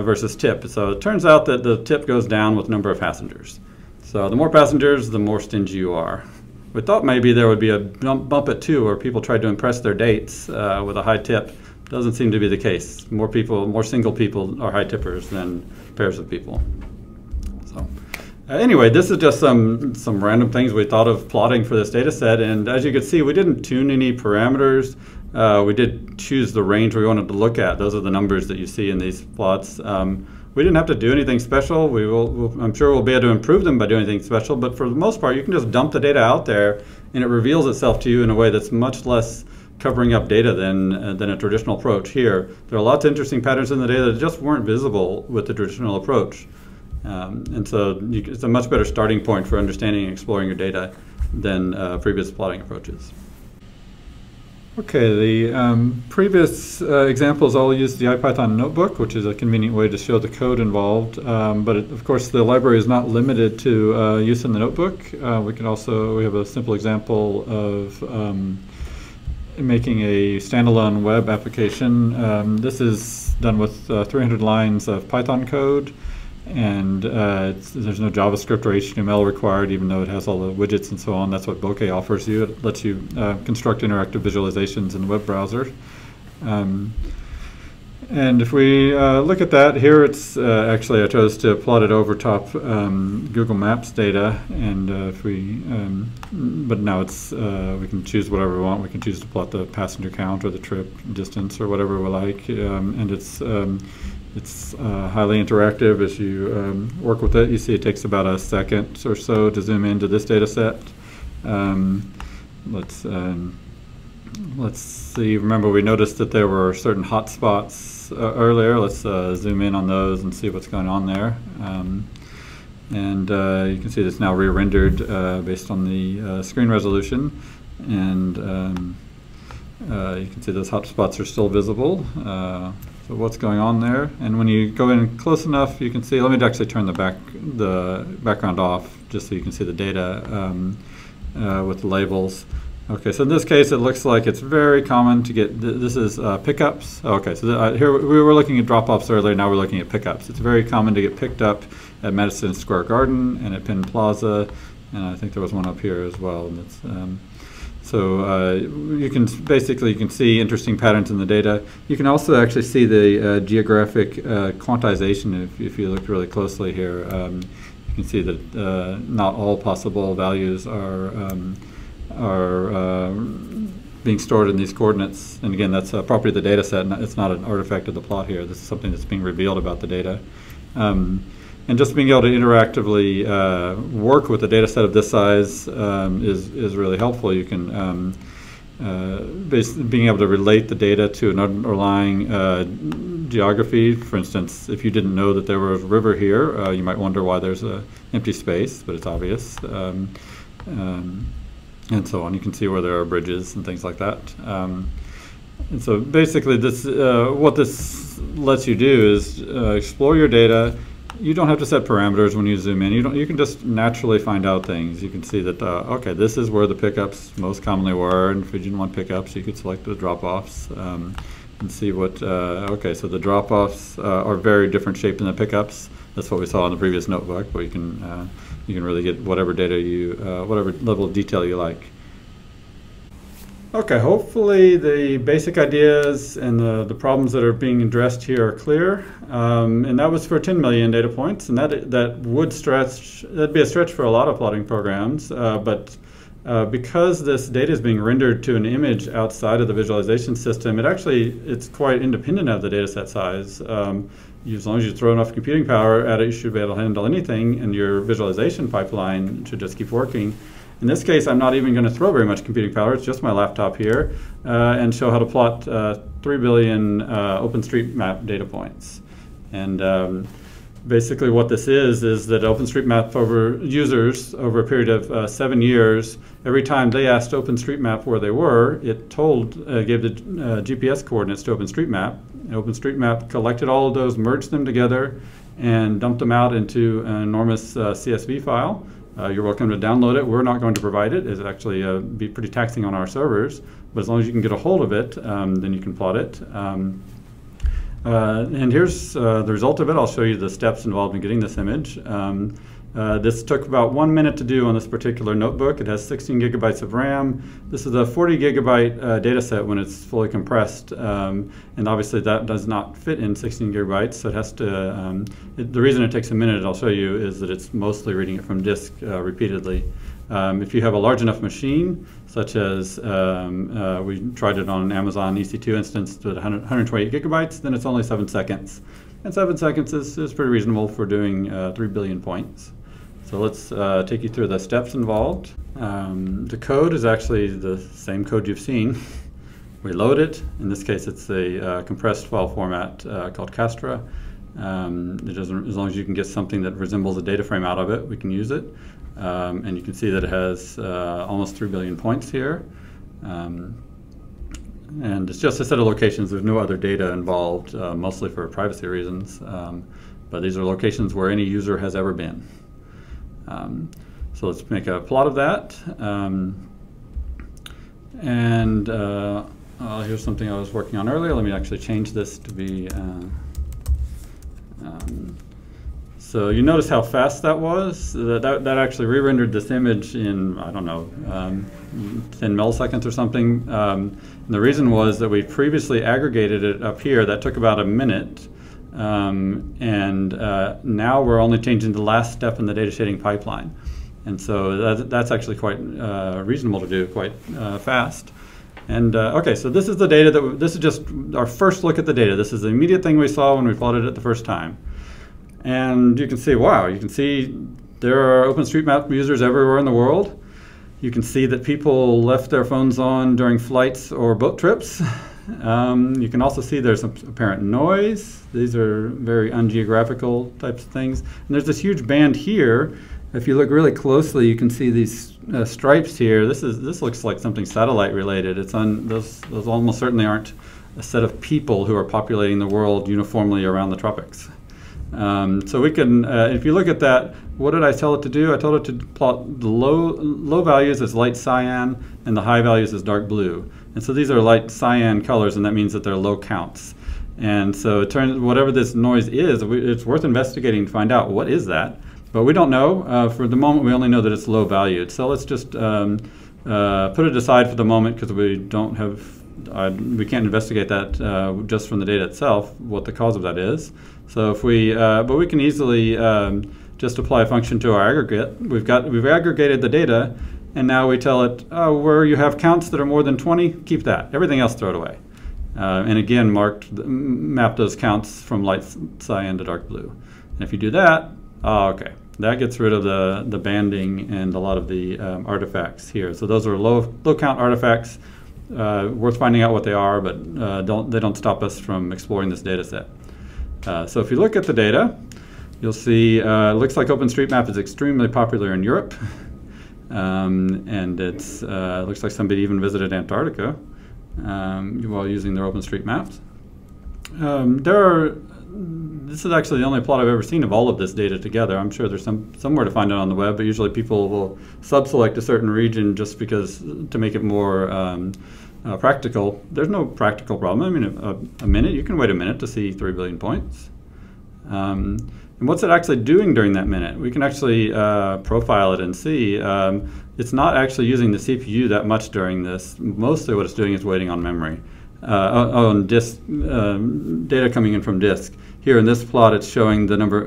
versus tip. So it turns out that the tip goes down with number of passengers. So the more passengers, the more stingy you are. We thought maybe there would be a bump at 2 where people tried to impress their dates with a high tip. Doesn't seem to be the case. More single people are high tippers than pairs of people. So anyway, this is just some random things we thought of plotting for this data set. And as you can see, we didn't tune any parameters. We did choose the range we wanted to look at. Those are the numbers that you see in these plots. We didn't have to do anything special. I'm sure we'll be able to improve them by doing anything special, but for the most part, you can just dump the data out there and it reveals itself to you in a way that's much less covering up data than a traditional approach. Here, there are lots of interesting patterns in the data that just weren't visible with the traditional approach. And so it's a much better starting point for understanding and exploring your data than previous plotting approaches. Okay, the previous examples all used the IPython notebook, which is a convenient way to show the code involved. But of course, the library is not limited to use in the notebook. We have a simple example of making a standalone web application. This is done with 300 lines of Python code. And there's no JavaScript or HTML required, even though it has all the widgets and so on. That's what Bokeh offers you. It lets you construct interactive visualizations in the web browser. And if we look at that, here it's actually I chose to plot it over top Google Maps data. And but now it's we can choose whatever we want. We can choose to plot the passenger count or the trip distance or whatever we like. And it's highly interactive. As you work with it, you see it takes about a second or so to zoom into this data set. Let's see. Remember, we noticed that there were certain hotspots earlier. Let's zoom in on those and see what's going on there. You can see it's now re-rendered based on the screen resolution. And you can see those hotspots are still visible. So what's going on there? And when you go in close enough, you can see. Let me actually turn the background off, just so you can see the data with the labels. Okay, so in this case, it looks like it's very common to get. This is pickups. Okay, so here we were looking at drop-offs earlier. Now we're looking at pickups. It's very common to get picked up at Madison Square Garden and at Penn Plaza, and I think there was one up here as well. And it's, So you can see interesting patterns in the data. You can also actually see the geographic quantization if you look really closely here. You can see that not all possible values are being stored in these coordinates. And again, that's a property of the data set. It's not an artifact of the plot here. This is something that's being revealed about the data. And just being able to interactively work with a data set of this size is really helpful. You can being able to relate the data to an underlying geography. For instance, if you didn't know that there was a river here, you might wonder why there's an empty space, but it's obvious. And so on. You can see where there are bridges and things like that. And so basically, this what this lets you do is explore your data. You don't have to set parameters when you zoom in. You can just naturally find out things. You can see that okay, this is where the pickups most commonly were, and if you didn't want pickups, you could select the drop-offs and see what. Okay, so the drop-offs are very different shape than the pickups. That's what we saw in the previous notebook, but you can really get whatever data whatever level of detail you like. Okay, hopefully the basic ideas and the problems that are being addressed here are clear. And that was for 10 million data points, and that'd be a stretch for a lot of plotting programs. But because this data is being rendered to an image outside of the visualization system, it's quite independent of the data set size. As long as you throw enough computing power at it, you should be able to handle anything, and your visualization pipeline should just keep working. In this case, I'm not even going to throw very much computing power. It's just my laptop here, and show how to plot 3 billion OpenStreetMap data points. And basically what this is that OpenStreetMap users over a period of 7 years, every time they asked OpenStreetMap where they were, it gave the GPS coordinates to OpenStreetMap. And OpenStreetMap collected all of those, merged them together, and dumped them out into an enormous CSV file. You're welcome to download it. We're not going to provide it. It's actually be pretty taxing on our servers, but as long as you can get a hold of it, then you can plot it. And here's the result of it. I'll show you the steps involved in getting this image. This took about 1 minute to do on this particular notebook. It has 16 gigabytes of RAM. This is a 40 gigabyte data set when it's fully compressed, and obviously that does not fit in 16 gigabytes, so it has to, the reason it takes a minute, I'll show you, is that it's mostly reading it from disk repeatedly. If you have a large enough machine, such as we tried it on an Amazon EC2 instance with 128 gigabytes, then it's only 7 seconds. And 7 seconds is pretty reasonable for doing 3 billion points. So let's take you through the steps involved. The code is actually the same code you've seen. We load it. In this case, it's a compressed file format called Castra. It doesn't, as long as you can get something that resembles a data frame out of it, we can use it. And you can see that it has almost 3 billion points here. And it's just a set of locations. There's no other data involved, mostly for privacy reasons. But these are locations where any user has ever been. So let's make a plot of that. Here's something I was working on earlier. Let me actually change this to be... So you notice how fast that was? That actually re-rendered this image in, I don't know, 10 milliseconds or something. And the reason was that we previously aggregated it up here. That took about a minute. Now we're only changing the last step in the data shading pipeline. And so that's actually quite reasonable to do, quite fast. And okay, so this is the data this is just our first look at the data. This is the immediate thing we saw when we plotted it the first time. And you can see, wow, you can see there are OpenStreetMap users everywhere in the world. You can see that people left their phones on during flights or boat trips. You can also see there's some apparent noise. These are very ungeographical types of things. And there's this huge band here. If you look really closely, you can see these stripes here. This looks like something satellite related. Those almost certainly aren't a set of people who are populating the world uniformly around the tropics. So we can, if you look at that, what did I tell it to do? I told it to plot the low values as light cyan and the high values as dark blue. And so these are light cyan colors, and that means that they're low counts. And so it turns, whatever this noise is, it's worth investigating to find out what is that. But we don't know. For the moment, we only know that it's low valued. So let's just put it aside for the moment, because we don't have, we can't investigate that just from the data itself, what the cause of that is. So if we, but we can easily just apply a function to our aggregate. We've aggregated the data, and now we tell it, oh, where you have counts that are more than 20, keep that. Everything else, throw it away. And again, map those counts from light cyan to dark blue. And if you do that, okay, that gets rid of the banding and a lot of the artifacts here. So those are low count artifacts. Worth finding out what they are, but they don't stop us from exploring this data set. So if you look at the data, you'll see it looks like OpenStreetMap is extremely popular in Europe. And it looks like somebody even visited Antarctica while using their OpenStreetMaps. This is actually the only plot I've ever seen of all of this data together. I'm sure there's somewhere to find it on the web, but usually people will sub-select a certain region just because to make it more practical. There's no practical problem. I mean, a minute, you can wait a minute to see 3 billion points. And what's it actually doing during that minute? We can actually profile it and see. It's not actually using the CPU that much during this. Mostly what it's doing is waiting on memory, on disk, data coming in from disk. Here in this plot, it's showing the number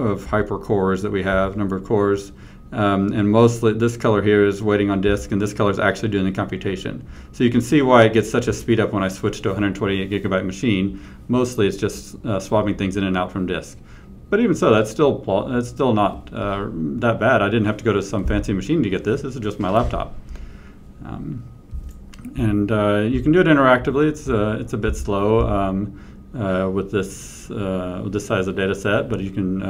of hypercores that we have, number of cores. And mostly this color here is waiting on disk, and this color is actually doing the computation. So you can see why it gets such a speed up when I switch to a 128 gigabyte machine. Mostly it's just swapping things in and out from disk. But even so, that's still not that bad. I didn't have to go to some fancy machine to get this. This is just my laptop. And you can do it interactively. It's a bit slow with this size of data set, but you can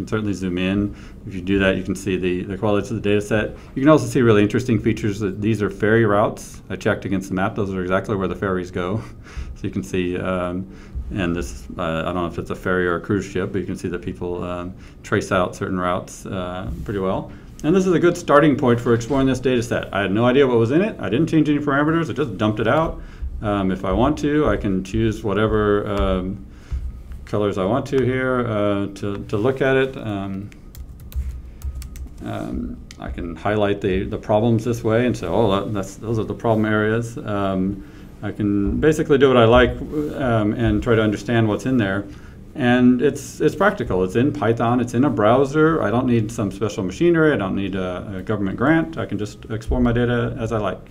certainly zoom in. If you do that, you can see the quality of the data set. You can also see really interesting features. That these are ferry routes. I checked against the map. Those are exactly where the ferries go. So you can see And this, I don't know if it's a ferry or a cruise ship, but you can see that people trace out certain routes pretty well. And this is a good starting point for exploring this data set. I had no idea what was in it. I didn't change any parameters. I just dumped it out. If I want to, I can choose whatever colors I want to here to look at it. I can highlight the problems this way and say, oh, those are the problem areas. I can basically do what I like and try to understand what's in there. And it's practical. It's in Python. It's in a browser. I don't need some special machinery. I don't need a government grant. I can just explore my data as I like.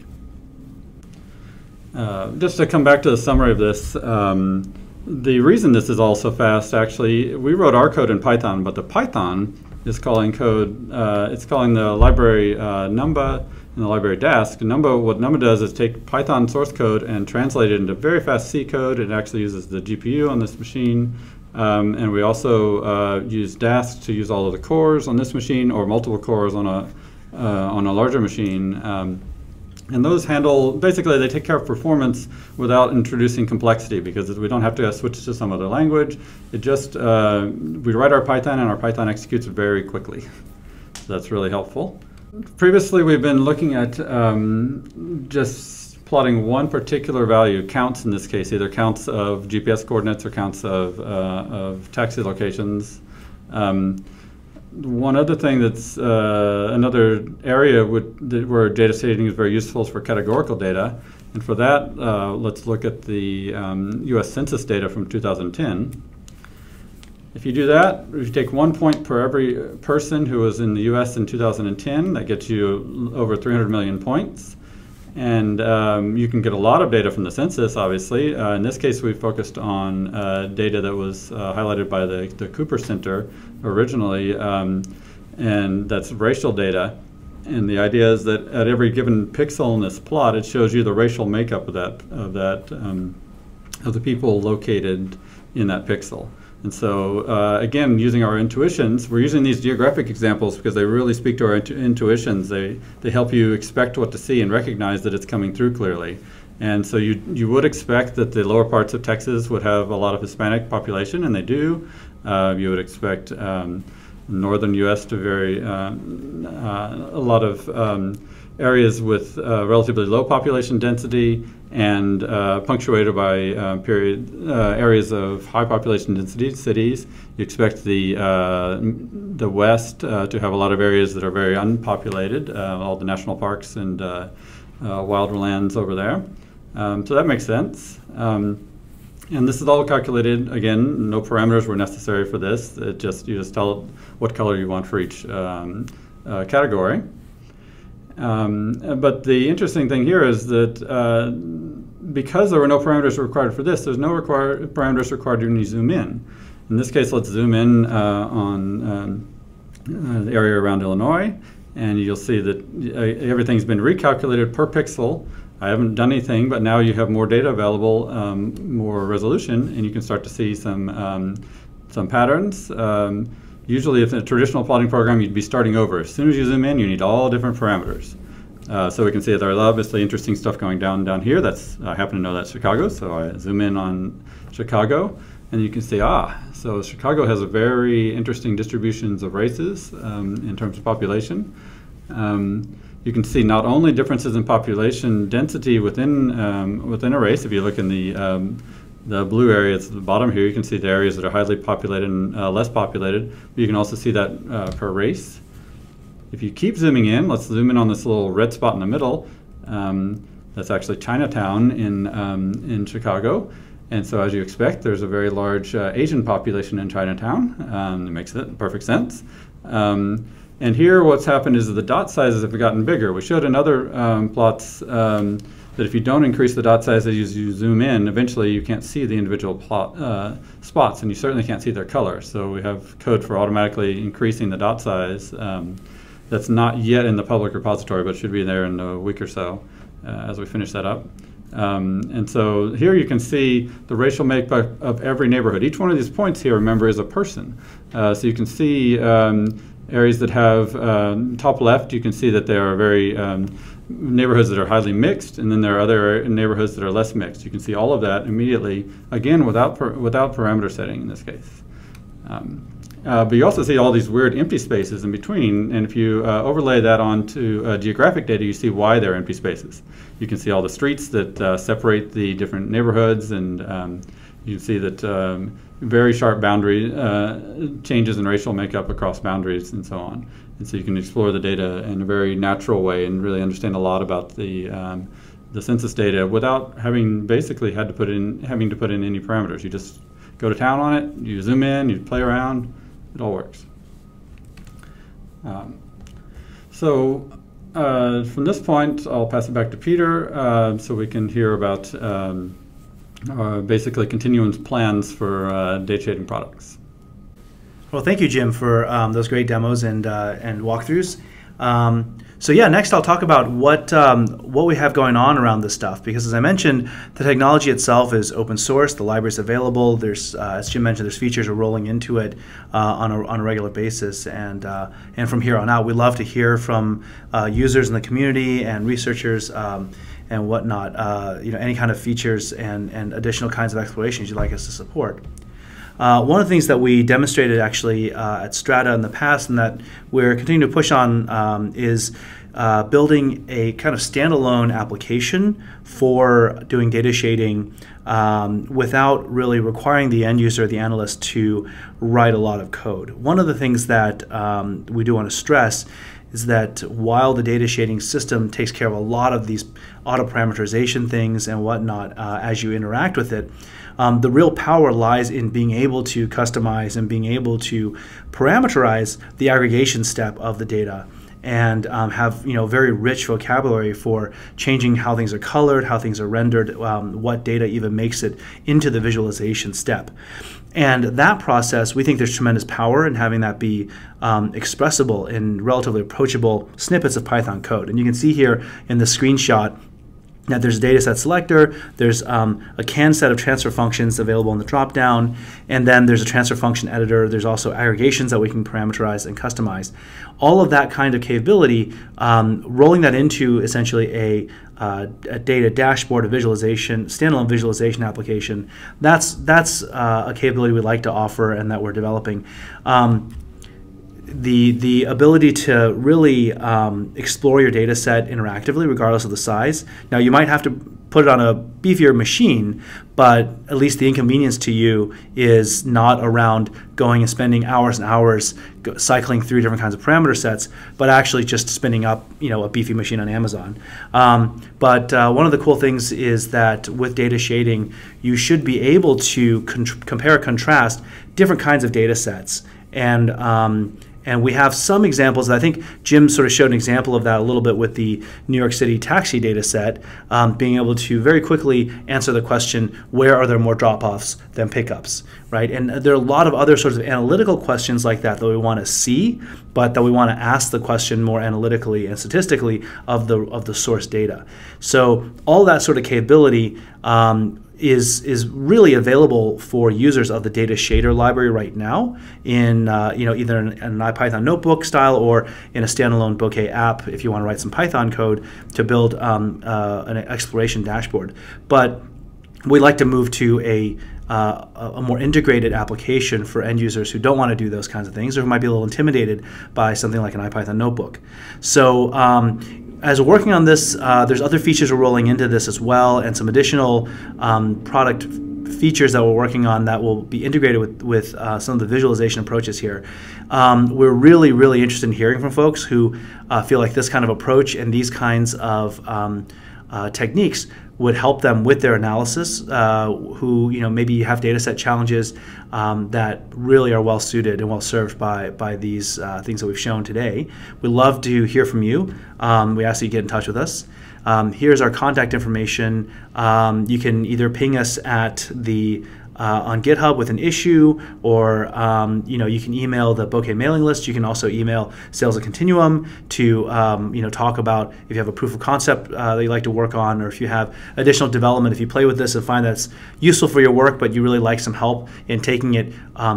Just to come back to the summary of this, the reason this is all so fast, actually, we wrote our code in Python, but the Python is calling code, it's calling the library Numba and the library Dask. What Numba does is take Python source code and translate it into very fast C code. It actually uses the GPU on this machine. And we also use Dask to use all of the cores on this machine or multiple cores on a larger machine. And those handle, basically they take care of performance without introducing complexity, because we don't have to switch to some other language. It just, we write our Python and our Python executes very quickly. So that's really helpful. Previously we've been looking at just plotting one particular value, counts in this case, either counts of GPS coordinates or counts of taxi locations. One other thing that's another area where data shading is very useful is for categorical data. And for that, let's look at the US Census data from 2010. If you do that, if you take 1 point per every person who was in the US in 2010, that gets you over 300 million points. And you can get a lot of data from the census, obviously. In this case, we focused on data that was highlighted by the Cooper Center originally, and that's racial data. And the idea is that at every given pixel in this plot, it shows you the racial makeup of the people located in that pixel. And so, again, using our intuitions, we're using these geographic examples because they really speak to our intuitions. They help you expect what to see and recognize that it's coming through clearly. And so you would expect that the lower parts of Texas would have a lot of Hispanic population, and they do. You would expect northern U.S. to vary a lot of areas with relatively low population density and punctuated by areas of high population density cities. You expect the West to have a lot of areas that are very unpopulated, all the national parks and wildlands over there. So that makes sense. And this is all calculated. Again, no parameters were necessary for this. You just tell what color you want for each category. But the interesting thing here is that because there were no parameters required for this, there's no parameters required when you zoom in. In this case, let's zoom in on the area around Illinois, and you'll see that everything's been recalculated per pixel. I haven't done anything, but now you have more data available, more resolution, and you can start to see some patterns. Usually, if in a traditional plotting program, you'd be starting over. As soon as you zoom in, you need all different parameters. So we can see that there's obviously interesting stuff going down here. I happen to know that's Chicago, so I zoom in on Chicago, and you can see, so Chicago has a very interesting distributions of races in terms of population. You can see not only differences in population density within a race. If you look in the blue areas at the bottom here, you can see the areas that are highly populated and less populated. But you can also see that per race. If you keep zooming in, let's zoom in on this little red spot in the middle. That's actually Chinatown in Chicago. And so as you expect, there's a very large Asian population in Chinatown. It makes perfect sense. And here what's happened is that the dot sizes have gotten bigger. We showed in other plots that if you don't increase the dot size as you zoom in, eventually you can't see the individual spots, and you certainly can't see their color. So we have code for automatically increasing the dot size. That's not yet in the public repository, but should be there in a week or so as we finish that up. And so here you can see the racial makeup of every neighborhood. Each one of these points here, remember, is a person. So you can see Areas that have, top left, you can see that there are very neighborhoods that are highly mixed, and then there are other neighborhoods that are less mixed. You can see all of that immediately, again, without parameter setting in this case. But you also see all these weird empty spaces in between, and if you overlay that onto geographic data, you see why they're empty spaces. You can see all the streets that separate the different neighborhoods, and you can see that very sharp boundary changes in racial makeup across boundaries and so on. And so you can explore the data in a very natural way and really understand a lot about the census data without having basically having to put in any parameters. You just go to town on it, you zoom in, you play around, it all works. From this point, I'll pass it back to Peter so we can hear about basically Continuum's plans for data shading products. Well, thank you, Jim, for those great demos and walkthroughs. So yeah, next I'll talk about what we have going on around this stuff, because as I mentioned, the technology itself is open source, the library is available, there's, as Jim mentioned, there's features we're rolling into it on a regular basis, and from here on out, we love to hear from users in the community and researchers and whatnot, any kind of features and additional kinds of explorations you'd like us to support. One of the things that we demonstrated actually at Strata in the past and that we're continuing to push on is building a kind of standalone application for doing data shading without really requiring the end user or the analyst to write a lot of code. One of the things that we do want to stress is that while the data shading system takes care of a lot of these auto parameterization things and whatnot as you interact with it, the real power lies in being able to customize and being able to parameterize the aggregation step of the data and have very rich vocabulary for changing how things are colored, how things are rendered, what data even makes it into the visualization step. And that process, we think there's tremendous power in having that be expressible in relatively approachable snippets of Python code. And you can see here in the screenshot that there's a dataset selector, there's a canned set of transfer functions available in the dropdown, and then there's a transfer function editor. There's also aggregations that we can parameterize and customize. All of that kind of capability, rolling that into essentially a data dashboard, a visualization, standalone visualization application, that's a capability we'd like to offer and that we're developing. The ability to really explore your data set interactively regardless of the size. Now you might have to put it on a beefier machine, but at least the inconvenience to you is not around going and spending hours and hours cycling through different kinds of parameter sets, but actually just spinning up a beefy machine on Amazon. But one of the cool things is that with data shading, you should be able to compare and contrast different kinds of data sets. And we have some examples. I think Jim sort of showed an example of that a little bit with the New York City taxi data set, being able to very quickly answer the question, where are there more drop-offs than pickups, right? And there are a lot of other sorts of analytical questions like that we want to see, but that we want to ask the question more analytically and statistically of the source data. So all that sort of capability is really available for users of the datashader library right now in either an IPython notebook style or in a standalone Bokeh app if you want to write some Python code to build an exploration dashboard. But we like to move to a more integrated application for end users who don't want to do those kinds of things or who might be a little intimidated by something like an IPython notebook. So as we're working on this, there's other features we're rolling into this as well, and some additional product features that we're working on that will be integrated with some of the visualization approaches here. We're really, really interested in hearing from folks who feel like this kind of approach and these kinds of techniques would help them with their analysis, who maybe have data set challenges that really are well suited and well served by these things that we've shown today. We'd love to hear from you. We ask that you get in touch with us. Here's our contact information. You can either ping us at the on GitHub with an issue, or you can email the Bokeh mailing list. You can also email sales at Continuum to talk about if you have a proof of concept that you'd like to work on, or if you have additional development, if you play with this and find that's useful for your work, but you really like some help in taking it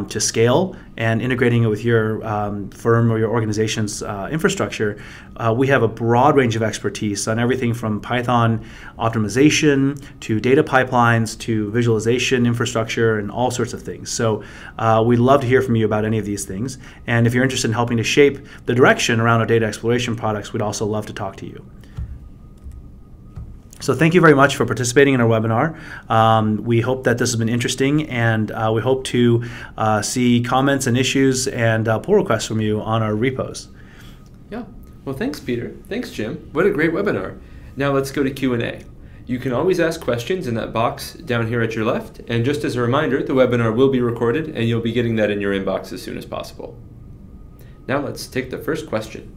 to scale and integrating it with your firm or your organization's infrastructure, we have a broad range of expertise on everything from Python optimization to data pipelines to visualization infrastructure and all sorts of things. So we'd love to hear from you about any of these things. And if you're interested in helping to shape the direction around our data exploration products, we'd also love to talk to you. So thank you very much for participating in our webinar. We hope that this has been interesting, and we hope to see comments and issues and pull requests from you on our repos. Yeah. Well, thanks, Peter. Thanks, Jim. What a great webinar. Now let's go to Q&A. You can always ask questions in that box down here at your left. And just as a reminder, the webinar will be recorded, and you'll be getting that in your inbox as soon as possible. Now let's take the first question.